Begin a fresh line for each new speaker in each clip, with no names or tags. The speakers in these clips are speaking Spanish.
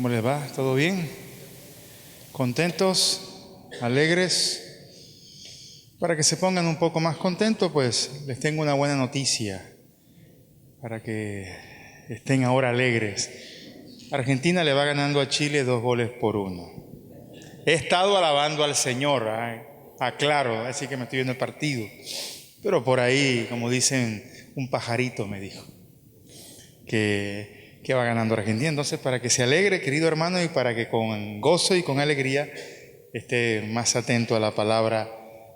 ¿Cómo les va? ¿Todo bien? ¿Contentos? ¿Alegres? Para que se pongan un poco más contentos, pues les tengo una buena noticia para que estén ahora alegres. Argentina le va ganando a Chile 2-1. He estado alabando al Señor, aclaro, así que me estoy viendo el partido. Pero por ahí, como dicen, un pajarito me dijo que va ganando Argentina. Entonces, para que se alegre, querido hermano, y para que con gozo y con alegría esté más atento a la palabra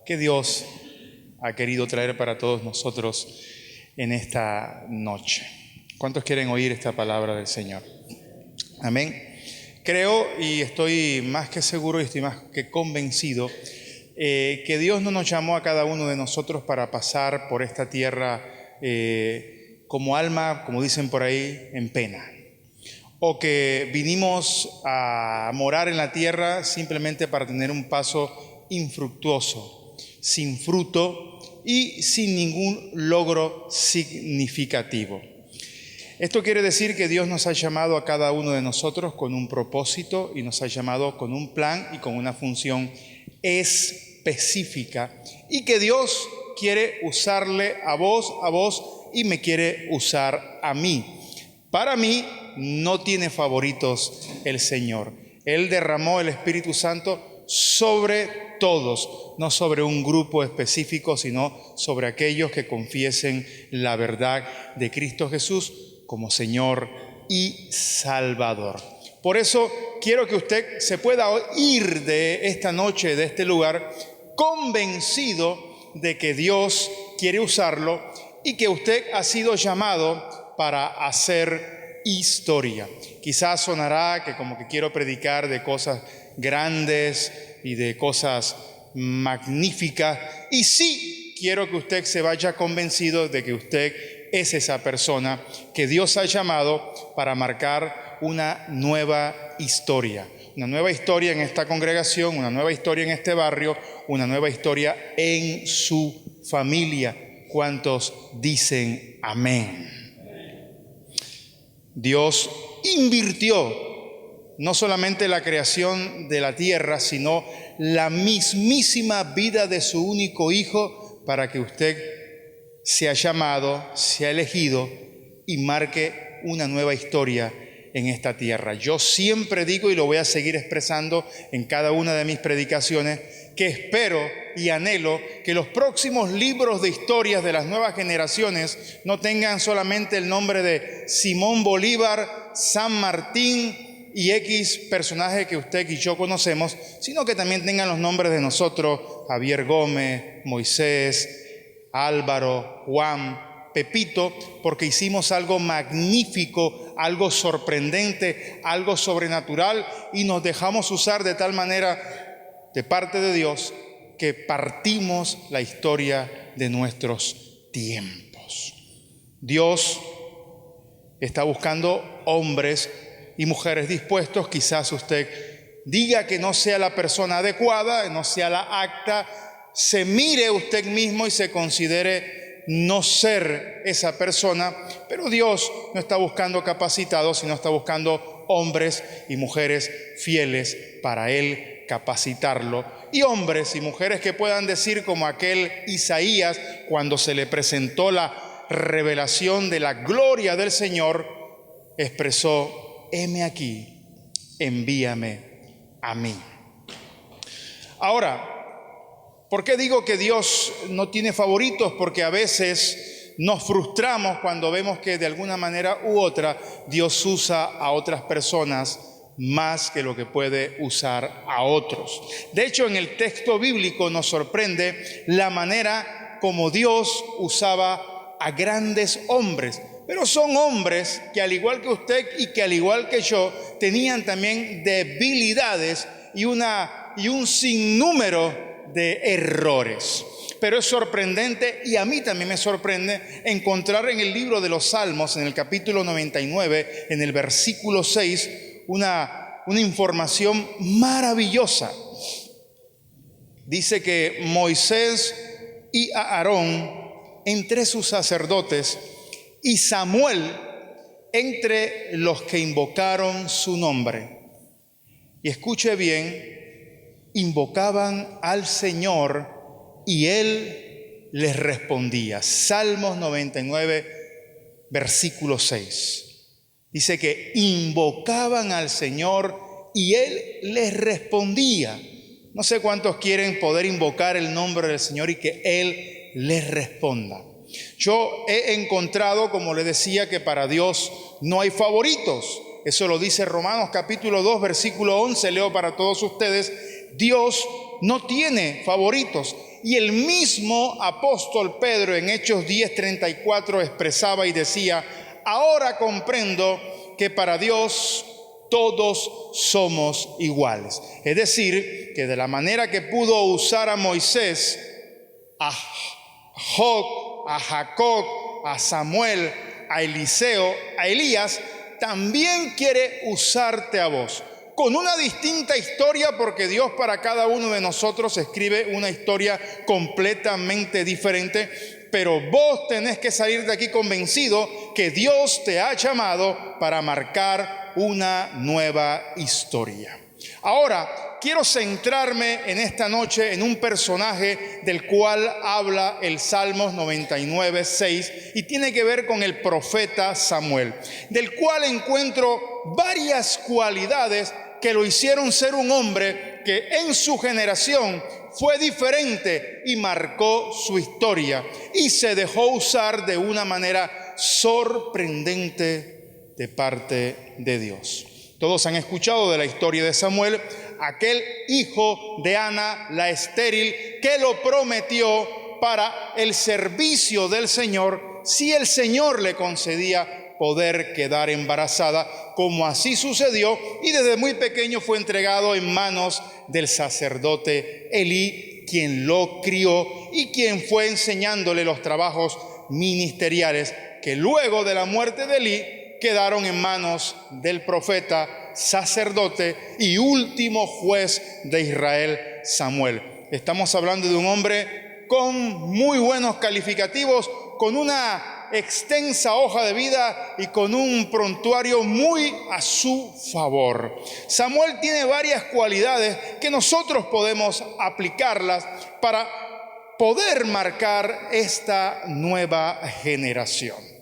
que Dios ha querido traer para todos nosotros en esta noche. ¿Cuántos quieren oír esta palabra del Señor? Amén. Creo y estoy más que seguro y estoy más que convencido que Dios no nos llamó a cada uno de nosotros para pasar por esta tierra como alma, como dicen por ahí, en pena. O que vinimos a morar en la tierra simplemente para tener un paso infructuoso, sin fruto y sin ningún logro significativo. Esto quiere decir que Dios nos ha llamado a cada uno de nosotros con un propósito y nos ha llamado con un plan y con una función específica, y que Dios quiere usarle a vos y me quiere usar a mí. Para mí no tiene favoritos el Señor. Él derramó el Espíritu Santo sobre todos, no sobre un grupo específico, sino sobre aquellos que confiesen la verdad de Cristo Jesús como Señor y Salvador. Por eso quiero que usted se pueda ir de esta noche, de este lugar, convencido de que Dios quiere usarlo y que usted ha sido llamado para hacer historia. Quizás sonará que como que quiero predicar de cosas grandes y de cosas magníficas, y sí quiero que usted se vaya convencido de que usted es esa persona que Dios ha llamado para marcar una nueva historia en esta congregación, una nueva historia en este barrio, una nueva historia en su familia. ¿Cuántos dicen amén? Dios invirtió no solamente la creación de la tierra, sino la mismísima vida de su único Hijo para que usted sea llamado, sea elegido y marque una nueva historia en esta tierra. Yo siempre digo, y lo voy a seguir expresando en cada una de mis predicaciones, que espero y anhelo que los próximos libros de historias de las nuevas generaciones no tengan solamente el nombre de Simón Bolívar, San Martín y X personaje que usted y yo conocemos, sino que también tengan los nombres de nosotros: Javier Gómez, Moisés, Álvaro, Juan, Pepito, porque hicimos algo magnífico, algo sorprendente, algo sobrenatural, y nos dejamos usar de tal manera de parte de Dios que partimos la historia de nuestros tiempos. Dios está buscando hombres y mujeres dispuestos. Quizás usted diga que no sea la persona adecuada, no sea la acta, se mire usted mismo y se considere no ser esa persona, pero Dios no está buscando capacitados, sino está buscando hombres y mujeres fieles para Él capacitarlo, y hombres y mujeres que puedan decir como aquel Isaías cuando se le presentó la revelación de la gloria del Señor, expresó: heme aquí, envíame a mí. Ahora, ¿por qué digo que Dios no tiene favoritos? Porque a veces nos frustramos cuando vemos que de alguna manera u otra Dios usa a otras personas más que lo que puede usar a otros. De hecho, en el texto bíblico nos sorprende la manera como Dios usaba a grandes hombres. Pero son hombres que, al igual que usted y que al igual que yo, tenían también debilidades y un sinnúmero de errores. Pero es sorprendente, y a mí también me sorprende, encontrar en el libro de los Salmos, en el capítulo 99, en el versículo 6, una información maravillosa. Dice que Moisés y Aarón entre sus sacerdotes, y Samuel entre los que invocaron su nombre. y escuche bien, invocaban al Señor y Él les respondía. Salmos 99, versículo 6. Dice que invocaban al Señor y Él les respondía. No sé cuántos quieren poder invocar el nombre del Señor y que Él les responda. Yo he encontrado, como les decía, que para Dios no hay favoritos. Eso lo dice Romanos capítulo 2, versículo 11. Leo para todos ustedes. Dios no tiene favoritos. Y el mismo apóstol Pedro en Hechos 10:34 expresaba y decía: ahora comprendo que para Dios todos somos iguales. Es decir, que de la manera que pudo usar a Moisés, a Job, a Jacob, a Samuel, a Eliseo, a Elías, también quiere usarte a vos. Con una distinta historia, porque Dios para cada uno de nosotros escribe una historia completamente diferente. Pero vos tenés que salir de aquí convencido que Dios te ha llamado para marcar una nueva historia. Ahora, quiero centrarme en esta noche en un personaje del cual habla el Salmos 99, 6 y tiene que ver con el profeta Samuel, del cual encuentro varias cualidades que lo hicieron ser un hombre que en su generación fue diferente y marcó su historia y se dejó usar de una manera sorprendente de parte de Dios. Todos han escuchado de la historia de Samuel, aquel hijo de Ana, la estéril, que lo prometió para el servicio del Señor si el Señor le concedía poder quedar embarazada, como así sucedió, y desde muy pequeño fue entregado en manos del sacerdote Elí, quien lo crió y quien fue enseñándole los trabajos ministeriales que luego de la muerte de Elí quedaron en manos del profeta, sacerdote y último juez de Israel, Samuel. Estamos hablando de un hombre con muy buenos calificativos, con una extensa hoja de vida y con un prontuario muy a su favor. Samuel tiene varias cualidades que nosotros podemos aplicarlas para poder marcar esta nueva generación.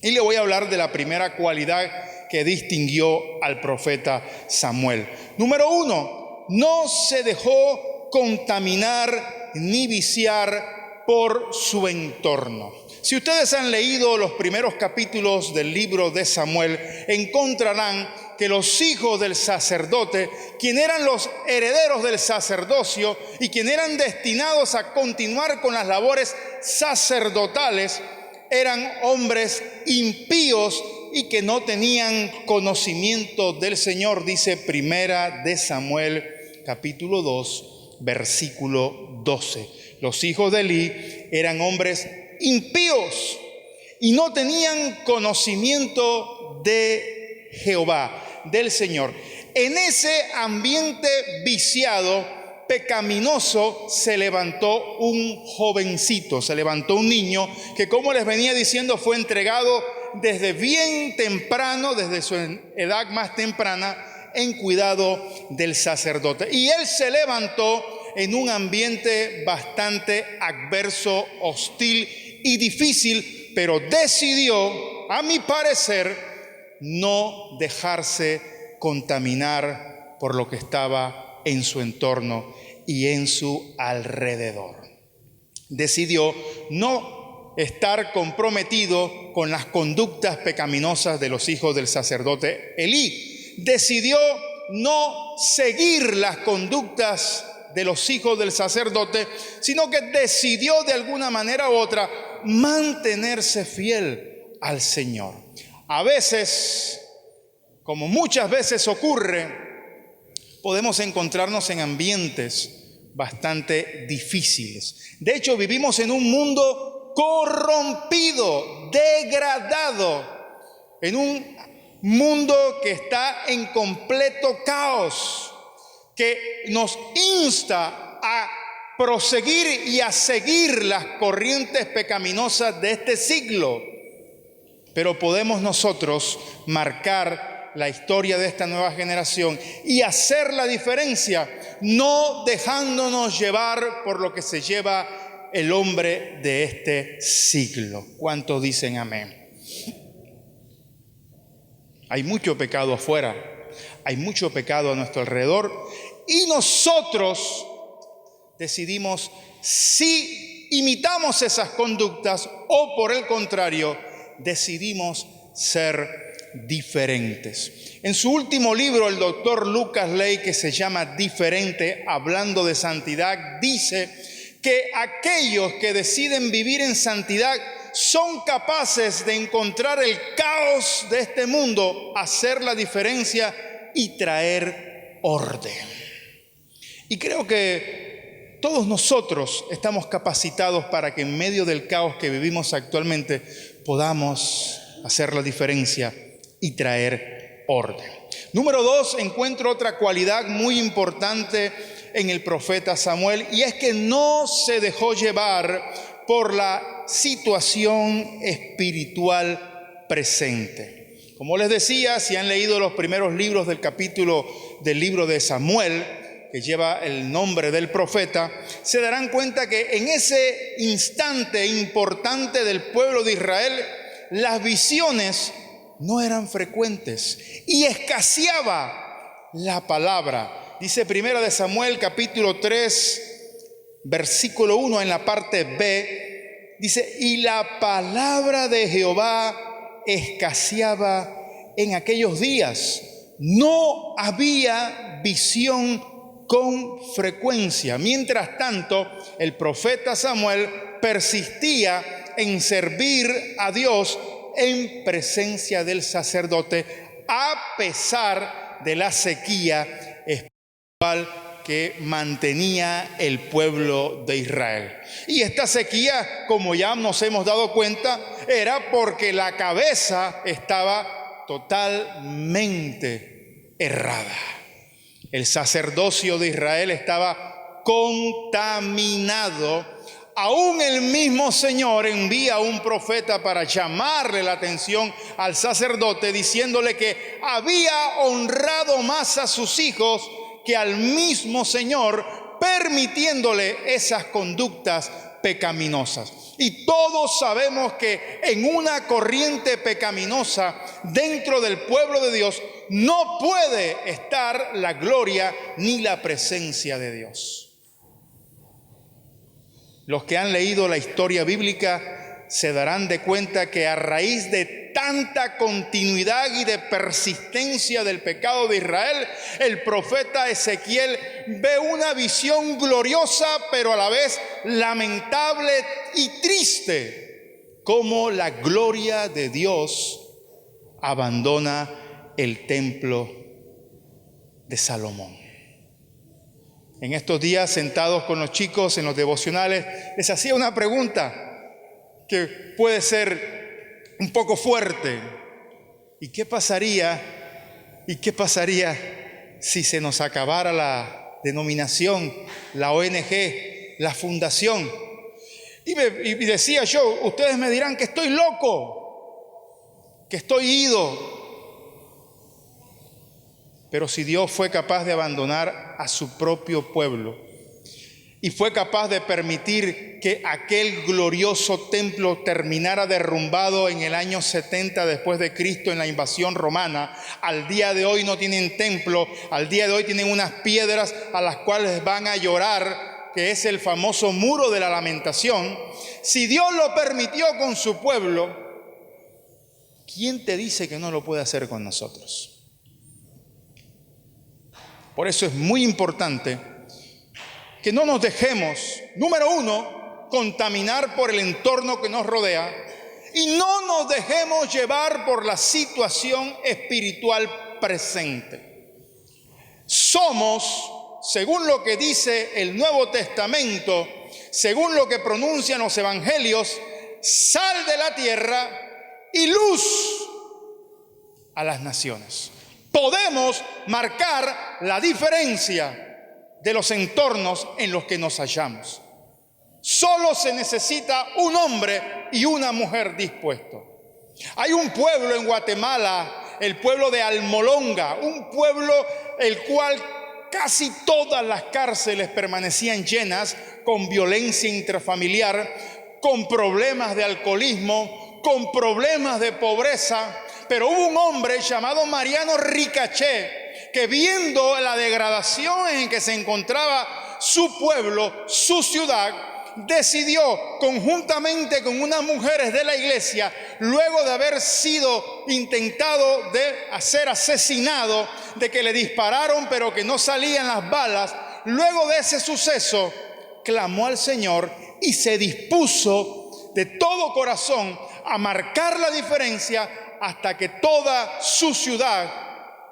Y le voy a hablar de la primera cualidad que distinguió al profeta Samuel. Número 1, no se dejó contaminar ni viciar por su entorno. Si ustedes han leído los primeros capítulos del libro de Samuel, encontrarán que los hijos del sacerdote, quienes eran los herederos del sacerdocio y quienes eran destinados a continuar con las labores sacerdotales, eran hombres impíos y que no tenían conocimiento del Señor, dice Primera de Samuel, capítulo 2, versículo 12. Los hijos de Elí eran hombres impíos y no tenían conocimiento de Jehová, del Señor. En ese ambiente viciado, pecaminoso, se levantó un jovencito, se levantó un niño que, como les venía diciendo, fue entregado desde bien temprano, desde su edad más temprana, en cuidado del sacerdote. Y él se levantó en un ambiente bastante adverso, hostil y difícil, pero decidió, a mi parecer, no dejarse contaminar por lo que estaba en su entorno y en su alrededor. Decidió no estar comprometido con las conductas pecaminosas de los hijos del sacerdote Elí. Decidió no seguir las conductas de los hijos del sacerdote, sino que decidió de alguna manera u otra mantenerse fiel al Señor. A veces, como muchas veces ocurre, podemos encontrarnos en ambientes bastante difíciles. De hecho, vivimos en un mundo corrompido, degradado, en un mundo que está en completo caos, que nos insta a proseguir y a seguir las corrientes pecaminosas de este siglo. Pero podemos nosotros marcar la historia de esta nueva generación y hacer la diferencia, no dejándonos llevar por lo que se lleva el hombre de este siglo. ¿Cuántos dicen amén? Hay mucho pecado afuera, hay mucho pecado a nuestro alrededor y nosotros decidimos si imitamos esas conductas o por el contrario decidimos ser diferentes. En su último libro, el doctor Lucas Ley, que se llama Diferente, hablando de santidad, dice que aquellos que deciden vivir en santidad son capaces de encontrar el caos de este mundo, hacer la diferencia y traer orden. Y creo que todos nosotros estamos capacitados para que en medio del caos que vivimos actualmente podamos hacer la diferencia y traer orden. Número 2, encuentro otra cualidad muy importante en el profeta Samuel, y es que no se dejó llevar por la situación espiritual presente. Como les decía, si han leído los primeros libros del libro de Samuel, que lleva el nombre del profeta, se darán cuenta que en ese instante importante del pueblo de Israel, las visiones no eran frecuentes y escaseaba la palabra. Dice Primera de Samuel, capítulo 3, versículo 1, en la parte B, dice: y la palabra de Jehová escaseaba en aquellos días. No había visión con frecuencia. Mientras tanto, el profeta Samuel persistía en servir a Dios en presencia del sacerdote, a pesar de la sequía espiritual que mantenía el pueblo de Israel. Y esta sequía, como ya nos hemos dado cuenta, era porque la cabeza estaba totalmente errada. El sacerdocio de Israel estaba contaminado. Aún el mismo Señor envía a un profeta para llamarle la atención al sacerdote, diciéndole que había honrado más a sus hijos que al mismo Señor, permitiéndole esas conductas pecaminosas. Y todos sabemos que en una corriente pecaminosa dentro del pueblo de Dios no puede estar la gloria ni la presencia de Dios. Los que han leído la historia bíblica se darán de cuenta que a raíz de tanta continuidad y de persistencia del pecado de Israel, el profeta Ezequiel ve una visión gloriosa, pero a la vez lamentable y triste, como la gloria de Dios abandona el templo de Salomón. En estos días, sentados con los chicos en los devocionales, les hacía una pregunta que puede ser un poco fuerte. ¿Y qué pasaría si se nos acabara la denominación, la ONG, la fundación? Y decía yo, ustedes me dirán que estoy loco, que estoy ido. Pero si Dios fue capaz de abandonar a su propio pueblo y fue capaz de permitir que aquel glorioso templo terminara derrumbado en el año 70 después de Cristo en la invasión romana, al día de hoy no tienen templo, al día de hoy tienen unas piedras a las cuales van a llorar, que es el famoso muro de la lamentación. Si Dios lo permitió con su pueblo, ¿quién te dice que no lo puede hacer con nosotros? Por eso es muy importante que no nos dejemos, número uno, contaminar por el entorno que nos rodea, y no nos dejemos llevar por la situación espiritual presente. Somos, según lo que dice el Nuevo Testamento, según lo que pronuncian los evangelios, sal de la tierra y luz a las naciones. Podemos marcar la diferencia de los entornos en los que nos hallamos. Solo se necesita un hombre y una mujer dispuestos. Hay un pueblo en Guatemala el pueblo de Almolonga, un pueblo el cual casi todas las cárceles permanecían llenas con violencia intrafamiliar, con problemas de alcoholismo, con problemas de pobreza. Pero hubo un hombre llamado Mariano Ricaché que, viendo la degradación en que se encontraba su pueblo, su ciudad, decidió, conjuntamente con unas mujeres de la iglesia, luego de haber sido intentado de ser asesinado, de que le dispararon pero que no salían las balas, luego de ese suceso clamó al Señor y se dispuso de todo corazón a marcar la diferencia hasta que toda su ciudad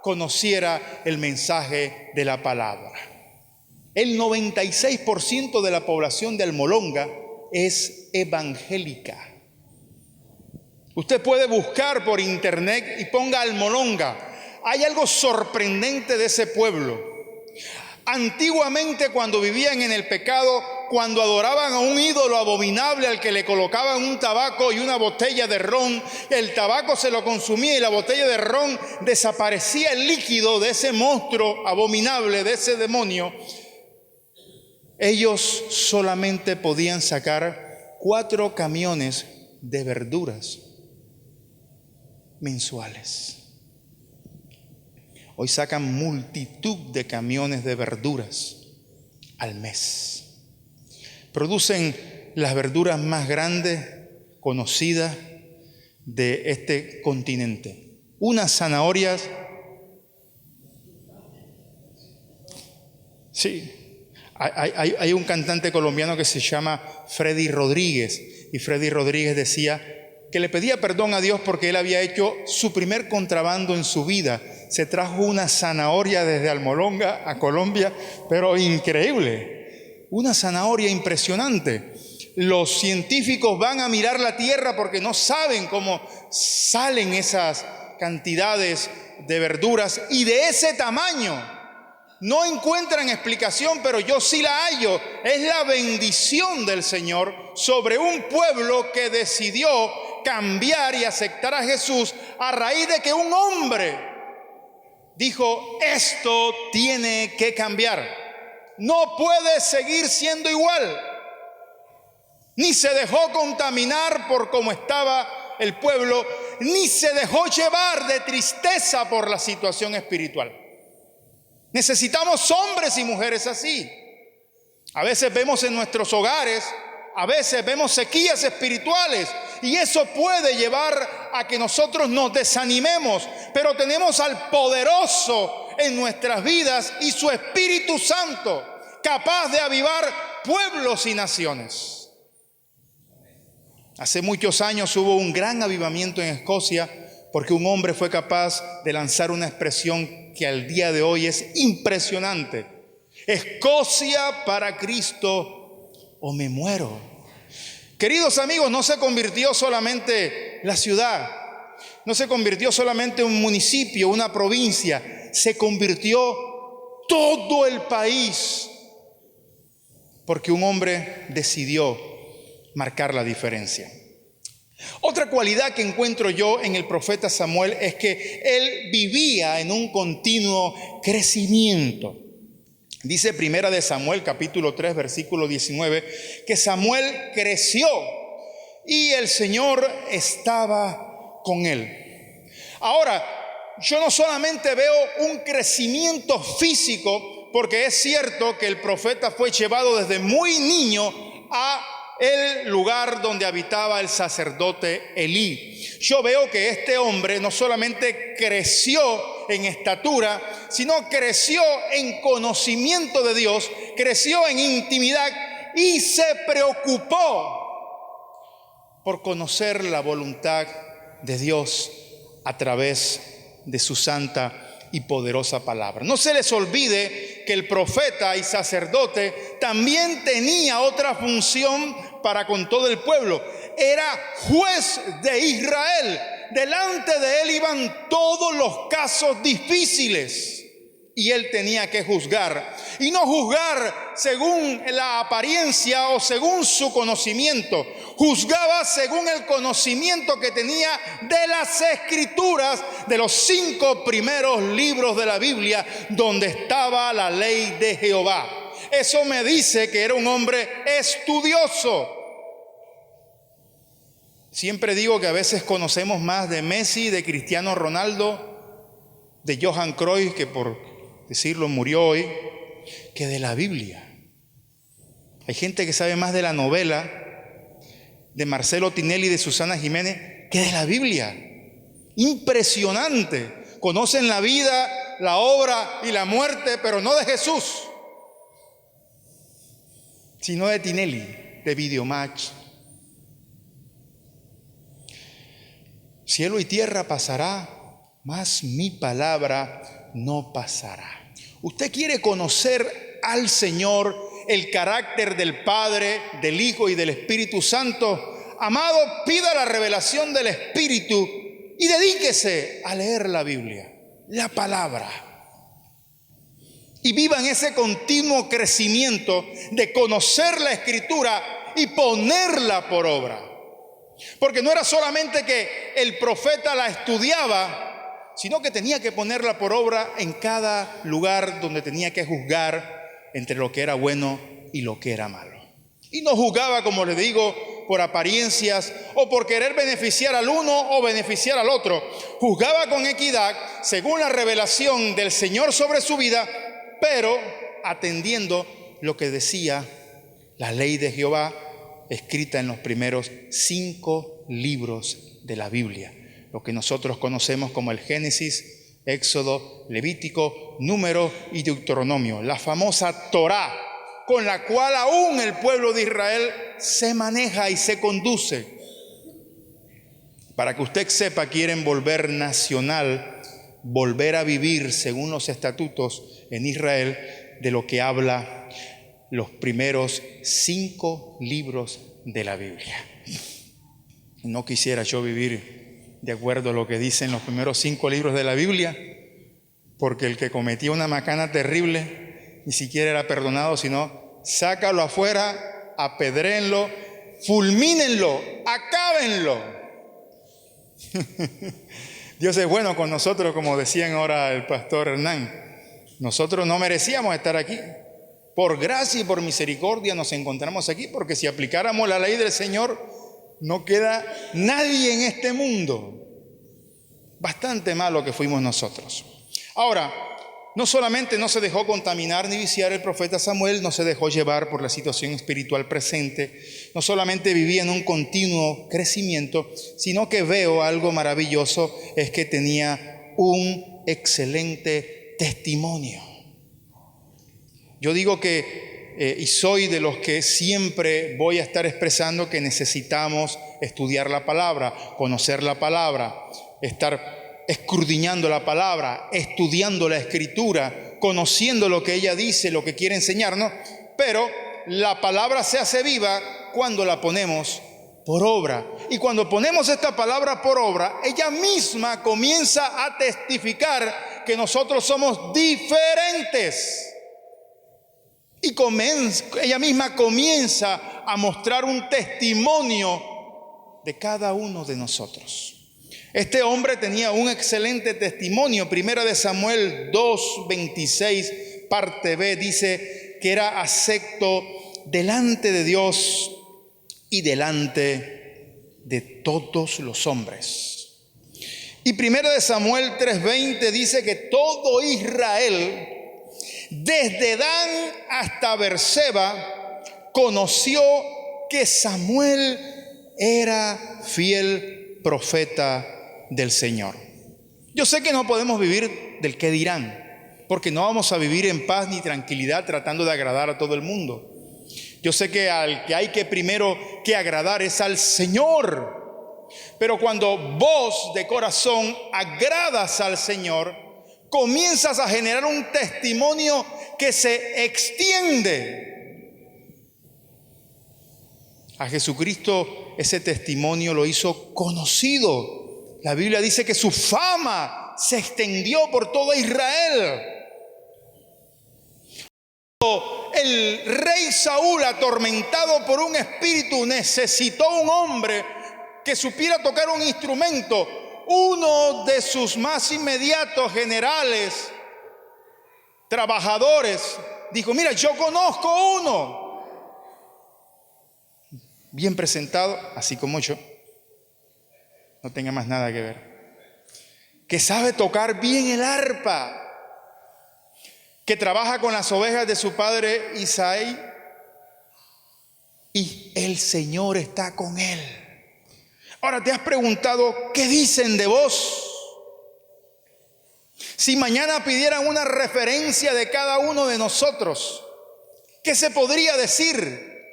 conociera el mensaje de la palabra. El 96% de la población de Almolonga es evangélica. Usted puede buscar por internet y ponga Almolonga. Hay algo sorprendente de ese pueblo. Antiguamente, cuando vivían en el pecado, cuando adoraban a un ídolo abominable al que le colocaban un tabaco y una botella de ron, el tabaco se lo consumía y la botella de ron desaparecía el líquido de ese monstruo abominable, de ese demonio. Ellos solamente podían sacar 4 camiones de verduras mensuales. Hoy sacan multitud de camiones de verduras al mes. Producen las verduras más grandes conocidas de este continente. Unas zanahorias, sí. Hay un cantante colombiano que se llama Freddy Rodríguez, y Freddy Rodríguez decía que le pedía perdón a Dios porque él había hecho su primer contrabando en su vida. Se trajo una zanahoria desde Almolonga a Colombia, pero increíble, una zanahoria impresionante. Los científicos van a mirar la tierra porque no saben cómo salen esas cantidades de verduras y de ese tamaño. No encuentran explicación, pero yo sí la hallo. Es la bendición del Señor sobre un pueblo que decidió cambiar y aceptar a Jesús a raíz de que un hombre dijo: esto tiene que cambiar. No puede seguir siendo igual. Ni se dejó contaminar por cómo estaba el pueblo, ni se dejó llevar de tristeza por la situación espiritual. Necesitamos hombres y mujeres así. A veces vemos en nuestros hogares, a veces vemos sequías espirituales, y eso puede llevar a que nosotros nos desanimemos, pero tenemos al poderoso en nuestras vidas y su Espíritu Santo, capaz de avivar pueblos y naciones. Hace muchos años hubo un gran avivamiento en Escocia porque un hombre fue capaz de lanzar una expresión que al día de hoy es impresionante: Escocia para Cristo o me muero. Queridos amigos, no se convirtió solamente la ciudad, no se convirtió solamente un municipio, una provincia, se convirtió todo el país, porque un hombre decidió marcar la diferencia. Otra cualidad que encuentro yo en el profeta Samuel es que él vivía en un continuo crecimiento. Dice Primera de Samuel, capítulo 3, versículo 19, que Samuel creció y el Señor estaba con él. Ahora, yo no solamente veo un crecimiento físico, porque es cierto que el profeta fue llevado desde muy niño a el lugar donde habitaba el sacerdote Elí. Yo veo que este hombre no solamente creció en estatura, sino creció en conocimiento de Dios, creció en intimidad y se preocupó por conocer la voluntad de Dios a través de su santa y poderosa palabra. No se les olvide que el profeta y sacerdote también tenía otra función para con todo el pueblo. Era juez de Israel. Delante de él iban todos los casos difíciles y él tenía que juzgar, y no juzgar según la apariencia o según su conocimiento, Juzgaba según el conocimiento que tenía de las Escrituras, de los 5 primeros libros de la Biblia, donde estaba la ley de Jehová. Eso me dice que era un hombre estudioso. Siempre digo que a veces conocemos más de Messi, de Cristiano Ronaldo, de Johan Cruyff, que por decirlo murió hoy, que de la Biblia. Hay gente que sabe más de la novela de Marcelo Tinelli y de Susana Jiménez que de la Biblia. Impresionante. Conocen la vida, la obra y la muerte, pero no de Jesús, sino de Tinelli, de Videomatch. Cielo y tierra pasará, mas mi palabra no pasará. Usted quiere conocer al Señor, el carácter del Padre, del Hijo y del Espíritu Santo. Amado, pida la revelación del Espíritu y dedíquese a leer la Biblia, la palabra. Y viva en ese continuo crecimiento de conocer la Escritura y ponerla por obra. Porque no era solamente que el profeta la estudiaba, sino que tenía que ponerla por obra en cada lugar donde tenía que juzgar entre lo que era bueno y lo que era malo. Y no juzgaba, como le digo, por apariencias o por querer beneficiar al uno o beneficiar al otro. Juzgaba con equidad según la revelación del Señor sobre su vida, pero atendiendo lo que decía la ley de Jehová, escrita en los primeros 5 libros de la Biblia, lo que nosotros conocemos como el Génesis, Éxodo, Levítico, Número y Deuteronomio, la famosa Torá, con la cual aún el pueblo de Israel se maneja y se conduce. Para que usted sepa, quieren volver nacional, volver a vivir según los estatutos en Israel, de lo que habla los primeros 5 libros de la Biblia. No quisiera yo vivir de acuerdo a lo que dicen los primeros 5 libros de la Biblia, porque el que cometía una macana terrible ni siquiera era perdonado, sino sácalo afuera, apedréenlo, fulmínenlo, acábenlo. Dios es bueno con nosotros, como decían ahora el pastor Hernán. Nosotros no merecíamos estar aquí. Por gracia y por misericordia nos encontramos aquí, porque si aplicáramos la ley del Señor, no queda nadie en este mundo. Bastante malo que fuimos nosotros. Ahora, no solamente no se dejó contaminar ni viciar el profeta Samuel, no se dejó llevar por la situación espiritual presente, no solamente vivía en un continuo crecimiento, sino que veo algo maravilloso, es que tenía un excelente testimonio. Yo digo que, y soy de los que siempre voy a estar expresando que necesitamos estudiar la palabra, conocer la palabra, estar escudriñando la palabra, estudiando la Escritura, conociendo lo que ella dice, lo que quiere enseñarnos, pero la palabra se hace viva cuando la ponemos por obra. Y cuando ponemos esta palabra por obra, ella misma comienza a testificar que nosotros somos diferentes. Y ella misma comienza a mostrar un testimonio de cada uno de nosotros. Este hombre tenía un excelente testimonio. Primera de Samuel 2:26, parte B, dice que era acepto delante de Dios y delante de todos los hombres. Y Primera de Samuel 3:20 dice que todo Israel, desde Dan hasta Berseba, conoció que Samuel era fiel profeta del Señor. Yo sé que no podemos vivir del qué dirán, porque no vamos a vivir en paz ni tranquilidad tratando de agradar a todo el mundo. Yo sé que al que hay que primero que agradar es al Señor. Pero cuando vos de corazón agradas al Señor, comienzas a generar un testimonio que se extiende. A Jesucristo ese testimonio lo hizo conocido. La Biblia dice que su fama se extendió por toda Israel. el rey Saúl, atormentado por un espíritu, necesitó un hombre que supiera tocar un instrumento. Uno de sus más inmediatos generales, trabajadores, dijo: mira, yo conozco uno, bien presentado, así como yo, no tenga más nada que ver, que sabe tocar bien el arpa, que trabaja con las ovejas de su padre Isaí, y el Señor está con él. Ahora, ¿te has preguntado qué dicen de vos? Si mañana pidieran una referencia de cada uno de nosotros, ¿qué se podría decir?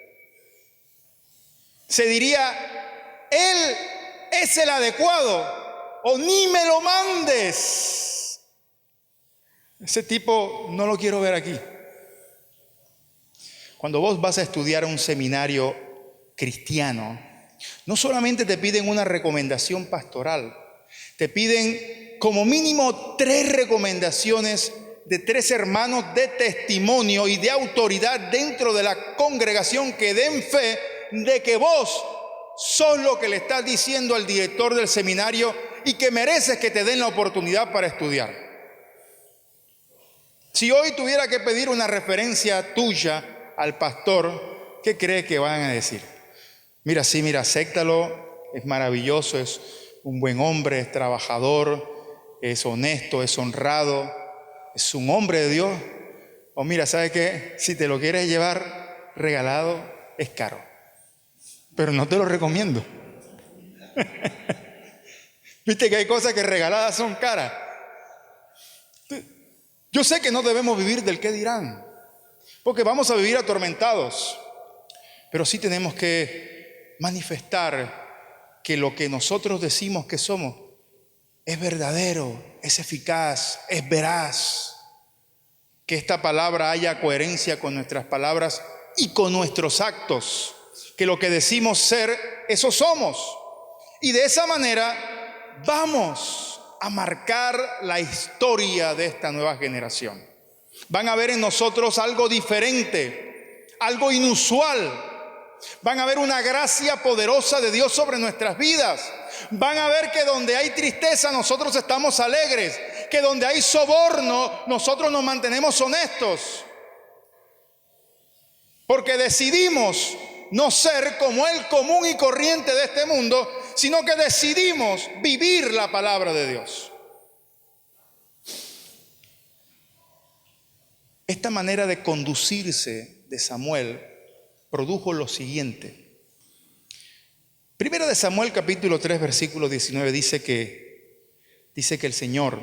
Se diría: él es el adecuado, o ni me lo mandes. Ese tipo no lo quiero ver aquí. Cuando vos vas a estudiar un seminario cristiano, no solamente te piden una recomendación pastoral, te piden como mínimo 3 recomendaciones de 3 hermanos de testimonio y de autoridad dentro de la congregación que den fe de que vos sos lo que le estás diciendo al director del seminario y que mereces que te den la oportunidad para estudiar. Si hoy tuviera que pedir una referencia tuya al pastor, ¿qué cree que van a decir? Mira, sí, mira, acéptalo, es maravilloso, es un buen hombre, es trabajador, es honesto, es honrado, es un hombre de Dios. O mira, ¿sabes qué? Si te lo quieres llevar regalado, es caro, pero no te lo recomiendo. Viste que hay cosas que regaladas son caras. Yo sé que no debemos vivir del qué dirán, porque vamos a vivir atormentados, pero sí tenemos que manifestar que lo que nosotros decimos que somos es verdadero, es eficaz, es veraz. Que esta palabra haya coherencia con nuestras palabras y con nuestros actos. Que lo que decimos ser, eso somos. Y de esa manera vamos a marcar la historia de esta nueva generación. Van a ver en nosotros algo diferente, algo inusual. Van a ver una gracia poderosa de Dios sobre nuestras vidas. Van a ver que donde hay tristeza nosotros estamos alegres, que donde hay soborno nosotros nos mantenemos honestos, porque decidimos no ser como el común y corriente de este mundo, sino que decidimos vivir la palabra de Dios. Esta manera de conducirse de Samuel produjo lo siguiente. Primero de Samuel capítulo 3 versículo 19 dice que el Señor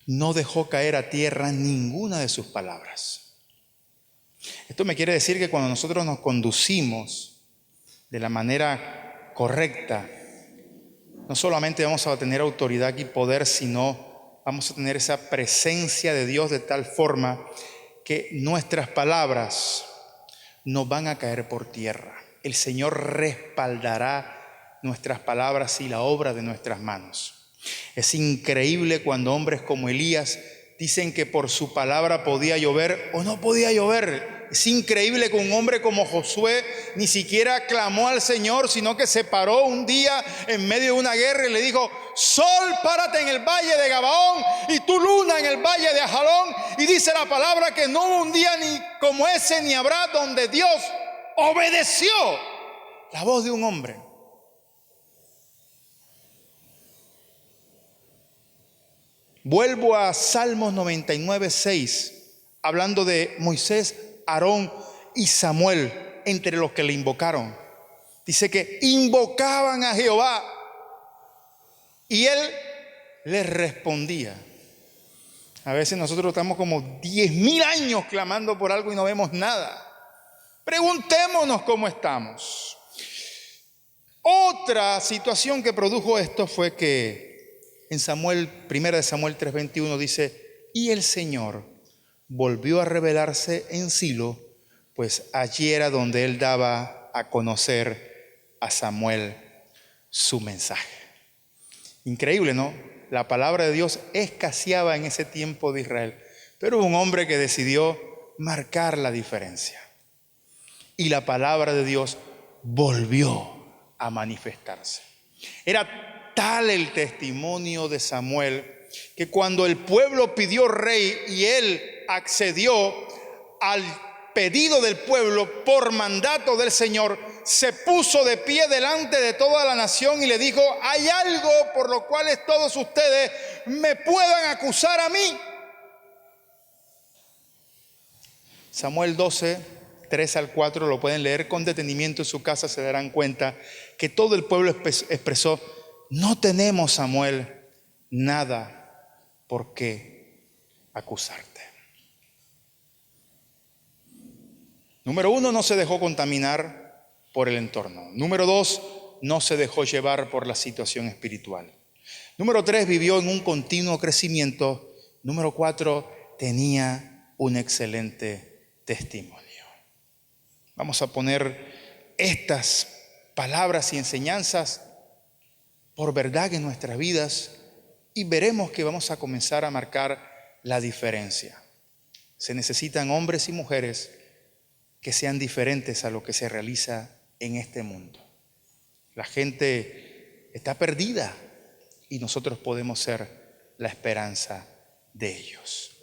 no dejó caer a tierra ninguna de sus palabras. Esto me quiere decir que cuando nosotros nos conducimos de la manera correcta, no solamente vamos a tener autoridad y poder, sino vamos a tener esa presencia de Dios de tal forma que nuestras palabras no van a caer por tierra. El Señor respaldará nuestras palabras y la obra de nuestras manos. Es increíble cuando hombres como Elías dicen que por su palabra podía llover o no podía llover. Es increíble que un hombre como Josué ni siquiera clamó al Señor, sino que se paró un día en medio de una guerra y le dijo: sol, párate en el valle de Gabaón y tú, luna, en el valle de Ajalón. Y dice la palabra que no hubo un día ni como ese ni habrá donde Dios obedeció la voz de un hombre. Vuelvo a Salmos 99:6, hablando de Moisés, Aarón y Samuel, entre los que le invocaron. Dice que invocaban a Jehová y él les respondía. A veces nosotros estamos como 10,000 años clamando por algo y no vemos nada. Preguntémonos cómo estamos. Otra situación que produjo esto fue que en primera de Samuel 3:21 dice: y el Señor volvió a revelarse en Silo, pues allí era donde él daba a conocer a Samuel su mensaje. Increíble, ¿no? La palabra de Dios escaseaba en ese tiempo de Israel, pero hubo un hombre que decidió marcar la diferencia. Y la palabra de Dios volvió a manifestarse. Era tal el testimonio de Samuel que cuando el pueblo pidió rey y él accedió al pedido del pueblo por mandato del Señor, se puso de pie delante de toda la nación y le dijo: hay algo por lo cual todos ustedes me puedan acusar a mí. Samuel 12, 3 al 4, lo pueden leer con detenimiento en su casa, se darán cuenta que todo el pueblo expresó: no tenemos, Samuel, nada por qué acusarte. Número 1, no se dejó contaminar por el entorno. Número 2, no se dejó llevar por la situación espiritual. Número 3, vivió en un continuo crecimiento. Número 4, tenía un excelente testimonio. Vamos a poner estas palabras y enseñanzas por verdad en nuestras vidas y veremos que vamos a comenzar a marcar la diferencia. Se necesitan hombres y mujeres que sean diferentes a lo que se realiza en este mundo. La gente está perdida y nosotros podemos ser la esperanza de ellos.